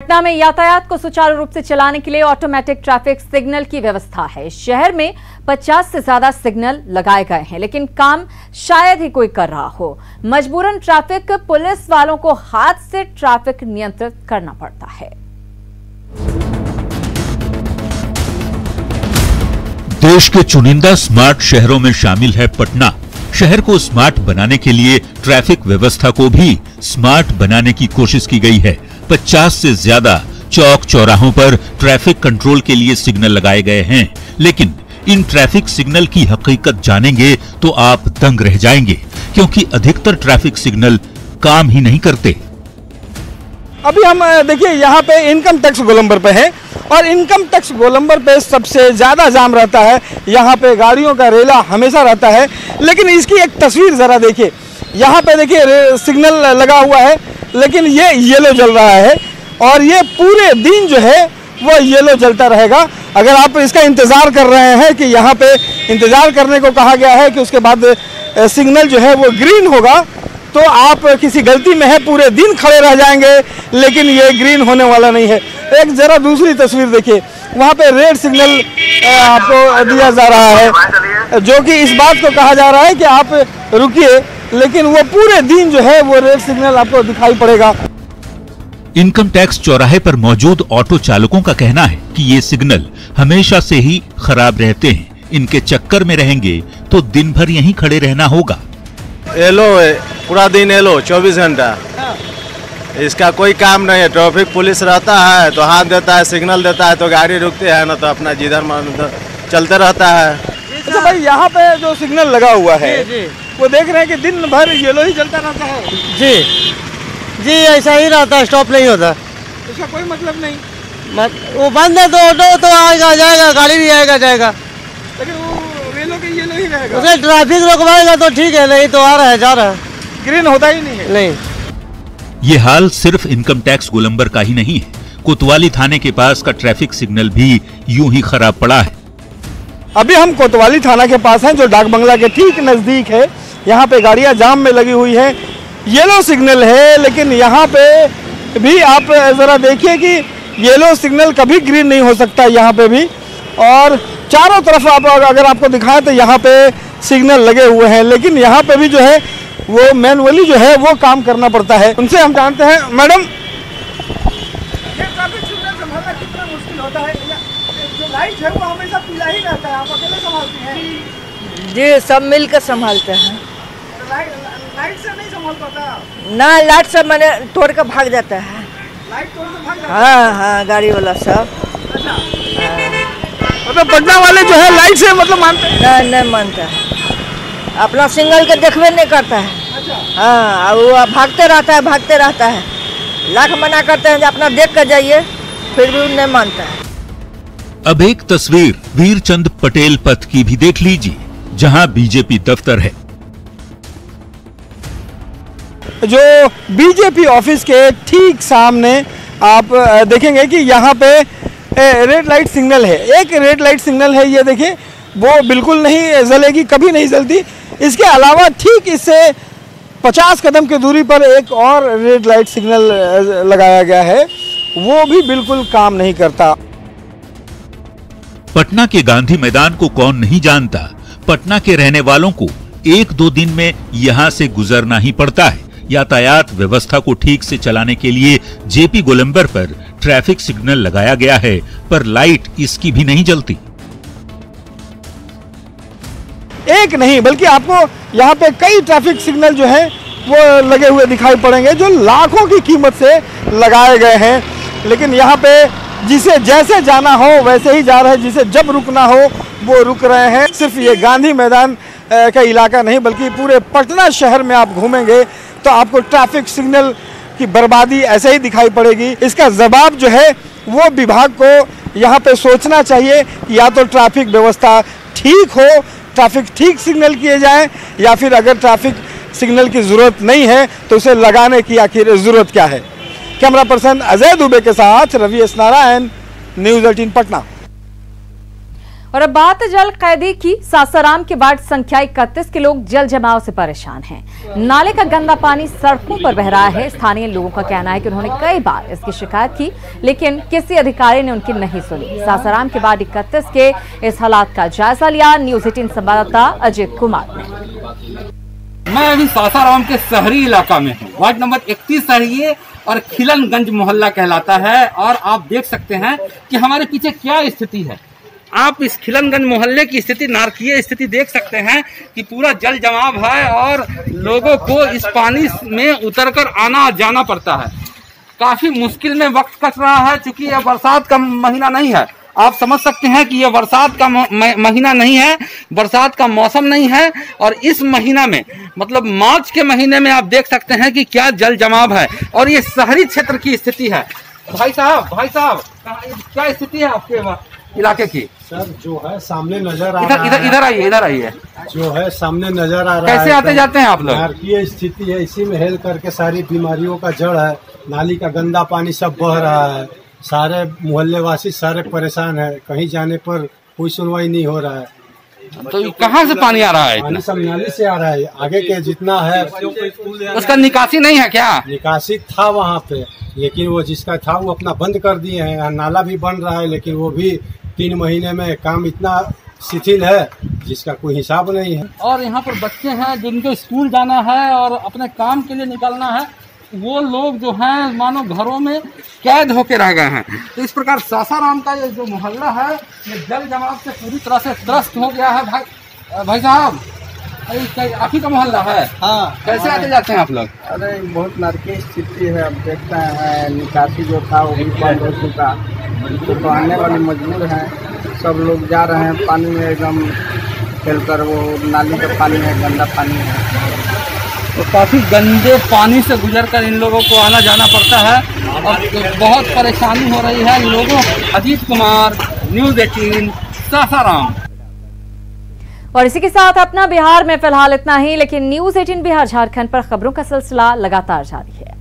पटना में यातायात को सुचारू रूप से चलाने के लिए ऑटोमेटिक ट्रैफिक सिग्नल की व्यवस्था है। शहर में 50 से ज्यादा सिग्नल लगाए गए हैं, लेकिन काम शायद ही कोई कर रहा हो। मजबूरन ट्रैफिक पुलिस वालों को हाथ से ट्रैफिक नियंत्रित करना पड़ता है। देश के चुनिंदा स्मार्ट शहरों में शामिल है पटना। शहर को स्मार्ट बनाने के लिए ट्रैफिक व्यवस्था को भी स्मार्ट बनाने की कोशिश की गई है। 50 से ज्यादा चौक चौराहों पर ट्रैफिक कंट्रोल के लिए सिग्नल लगाए गए हैं, लेकिन इन ट्रैफिक सिग्नल की हकीकत जानेंगे तो आप दंग रह जाएंगे, क्योंकि अधिकतर ट्रैफिक सिग्नल काम ही नहीं करते। अभी हम देखिए यहाँ पे इनकम टैक्स गोलंबर पे है और इनकम टैक्स गोलंबर पे सबसे ज़्यादा जाम रहता है। यहाँ पे गाड़ियों का रेला हमेशा रहता है, लेकिन इसकी एक तस्वीर ज़रा देखिए। यहाँ पे देखिए सिग्नल लगा हुआ है, लेकिन ये येलो जल रहा है और ये पूरे दिन जो है वो येलो जलता रहेगा। अगर आप इसका इंतज़ार कर रहे हैं कि यहाँ पे इंतज़ार करने को कहा गया है कि उसके बाद सिग्नल जो है वो ग्रीन होगा, तो आप किसी गलती में है, पूरे दिन खड़े रह जाएंगे, लेकिन ये ग्रीन होने वाला नहीं है। एक जरा दूसरी तस्वीर देखिए, वहाँ पे रेड सिग्नल आपको दिया जा रहा है, जो कि इस बात को कहा जा रहा है कि आप रुकिए, लेकिन वो पूरे दिन जो है वो रेड सिग्नल आपको दिखाई पड़ेगा। इनकम टैक्स चौराहे पर मौजूद ऑटो चालकों का कहना है कि ये सिग्नल हमेशा से ही खराब रहते हैं। इनके चक्कर में रहेंगे तो दिन भर यहीं खड़े रहना होगा। येलो है, पूरा दिन येलो 24 घंटा। इसका कोई काम नहीं है। ट्रैफिक पुलिस रहता है तो हाथ देता है, सिग्नल देता है तो गाड़ी रुकती है, ना तो अपना जिधर मन चलते रहता है। अच्छा भाई, यहाँ पे जो सिग्नल लगा हुआ है वो देख रहे हैं कि दिन भर येलो ही चलता रहता है। जी ऐसा ही रहता है, स्टॉप नहीं होता। इसका कोई मतलब नहीं। वो बंद है तो ऑटो तो आएगा जाएगा, गाड़ी भी आएगा जाएगा, लेकिन वो येलो के येलो ही रहेगा। उसे ट्रैफिक रोकवाएगा तो ठीक है, नहीं तो आ रहा है जा रहा है, ग्रीन होता ही नहीं है। नहीं। ये हाल सिर्फ इनकम टैक्स गोलंबर का ही नहीं है। कोतवाली थाने के पास का ट्रैफिक सिग्नल भी यूं ही खराब पड़ा है। अभी हम कोतवाली थाना के पास हैं, जो डाक बंगला के ठीक नजदीक है। यहाँ पे गाड़ियाँ जाम में लगी हुई है, येलो सिग्नल है, लेकिन यहाँ पे भी आप जरा देखिए कि येलो सिग्नल कभी ग्रीन नहीं हो सकता यहाँ पे भी। और चारों तरफ आप अगर आपको दिखाएं तो यहाँ पे सिग्नल लगे हुए हैं, लेकिन यहाँ पे भी जो है वो मैनुअली जो है वो काम करना पड़ता है। उनसे हम जानते हैं, मैडम ये ट्रैफिक सिग्नल संभालना कितना मुश्किल होता है? जो लाइट है वो हमेशा पीला ही रहता है, आप अकेले संभालती हैं? जी सब मिलकर संभालते हैं। लाइट से नहीं संभाल पाता ना, लाइट से मैंने तोड़ कर भाग जाता है। लाइट तोड़ के भाग जाता है? हाँ गाड़ी वाला सब। मतलब पटना वाले जो है लाइट से मतलब मानते हैं? नहीं मानता है, अपना सिग्नल के देखबे नहीं करता है। हाँ, वो भागते रहता है। लाख मना करते हैं अपना देख कर जाइए, फिर भी नहीं मानता है। अब एक तस्वीर वीरचंद पटेल पथ की भी देख लीजिए, जहां बीजेपी दफ्तर है। जो बीजेपी ऑफिस के ठीक सामने आप देखेंगे कि यहाँ पे रेड लाइट सिग्नल है। एक रेड लाइट सिग्नल है, ये देखिए, वो बिल्कुल नहीं जलेगी, कभी नहीं जलती। इसके अलावा ठीक इससे 50 कदम की दूरी पर एक और रेड लाइट सिग्नल लगाया गया है, वो भी बिल्कुल काम नहीं करता। पटना के गांधी मैदान को कौन नहीं जानता। पटना के रहने वालों को 1-2 दिन में यहां से गुजरना ही पड़ता है। यातायात व्यवस्था को ठीक से चलाने के लिए जेपी गोलंबर पर ट्रैफिक सिग्नल लगाया गया है, पर लाइट इसकी भी नहीं जलती। एक नहीं बल्कि आपको यहाँ पे कई ट्रैफिक सिग्नल जो है वो लगे हुए दिखाई पड़ेंगे, जो लाखों की कीमत से लगाए गए हैं, लेकिन यहाँ पे जिसे जैसे जाना हो वैसे ही जा रहे हैं, जिसे जब रुकना हो वो रुक रहे हैं। सिर्फ ये गांधी मैदान का इलाका नहीं, बल्कि पूरे पटना शहर में आप घूमेंगे तो आपको ट्रैफिक सिग्नल की बर्बादी ऐसे ही दिखाई पड़ेगी। इसका जवाब जो है वो विभाग को यहाँ पे सोचना चाहिए कि या तो ट्रैफिक व्यवस्था ठीक हो, ट्रैफिक ठीक सिग्नल किए जाएं, या फिर अगर ट्रैफिक सिग्नल की ज़रूरत नहीं है तो उसे लगाने की आखिर ज़रूरत क्या है। कैमरा पर्सन अजय दुबे के साथ रवि एस नारायण, न्यूज़ 18 पटना। और अब बात जल कैदी की। सासाराम के वार्ड संख्या 31 के लोग जल जमाव से परेशान हैं। नाले का गंदा पानी सड़कों पर बह रहा है। स्थानीय लोगों का कहना है कि उन्होंने कई बार इसकी शिकायत की, लेकिन किसी अधिकारी ने उनकी नहीं सुनी। सासाराम के वार्ड 31 के इस हालात का जायजा लिया न्यूज 18 संवाददाता अजित कुमार ने। मैं अभी सासाराम के शहरी इलाका में हूँ। वार्ड नंबर 31 है ये और खिलनगंज मोहल्ला कहलाता है। और आप देख सकते हैं कि हमारे पीछे क्या स्थिति है। आप इस खिलनगंज मोहल्ले की स्थिति, नारकीय स्थिति देख सकते हैं कि पूरा जल जमाव है और लोगों को इस पानी में उतरकर आना जाना पड़ता है। काफी मुश्किल में वक्त कट रहा है, क्योंकि यह बरसात का महीना नहीं है। आप समझ सकते हैं कि यह बरसात का महीना नहीं है, बरसात का मौसम नहीं है। और इस महीना में मतलब मार्च के महीने में आप देख सकते हैं कि क्या जल जमाव है। और ये शहरी क्षेत्र की स्थिति है। भाई साहब क्या स्थिति है आपके इलाके की? सर जो है सामने नजर आ रहा है। इधर आइए। जो है सामने नजर आ रहा है। कैसे आते जाते हैं आप लोग? नारकीय स्थिति है, इसी में हेल करके सारी बीमारियों का जड़ है। नाली का गंदा पानी सब बह रहा है। सारे मोहल्ले वासी सारे परेशान है। कहीं जाने पर कोई सुनवाई नहीं हो रहा है। तो कहाँ से पानी आ रहा है? पानी सब नाली से आ रहा है। आगे के जितना है उसका निकासी नहीं है क्या? निकासी था वहाँ पे, लेकिन वो जिसका था वो अपना बंद कर दिए हैं। नाला भी बन रहा है, लेकिन वो भी 3 महीने में काम इतना शिथिल है जिसका कोई हिसाब नहीं है। और यहाँ पर बच्चे हैं जिनको स्कूल जाना है और अपने काम के लिए निकलना है, वो लोग जो हैं मानो घरों में कैद होके रह गए हैं। तो इस प्रकार सासाराम का ये जो मोहल्ला है ये जल जमाव से पूरी तरह से त्रस्त हो गया है। भाई साहब, आप ही का मोहल्ला है? हाँ। कैसे आते जाते हैं आप लोग? अरे बहुत नारकीय स्थिति है। अब देखते हैं निकासी जो था वो भी बंद हो चुका, तो आने वाले मजबूर हैं। सब लोग जा रहे हैं पानी में एकदम खेलकर। वो नाली का पानी है, गंदा पानी है, तो काफी गंदे पानी से गुजरकर इन लोगों को आना जाना पड़ता है और बहुत परेशानी हो रही है लोगों। अजीत कुमार, न्यूज 18 सासाराम। और इसी के साथ अपना बिहार में फिलहाल इतना ही, लेकिन न्यूज 18 बिहार झारखंड पर खबरों का सिलसिला लगातार जारी है।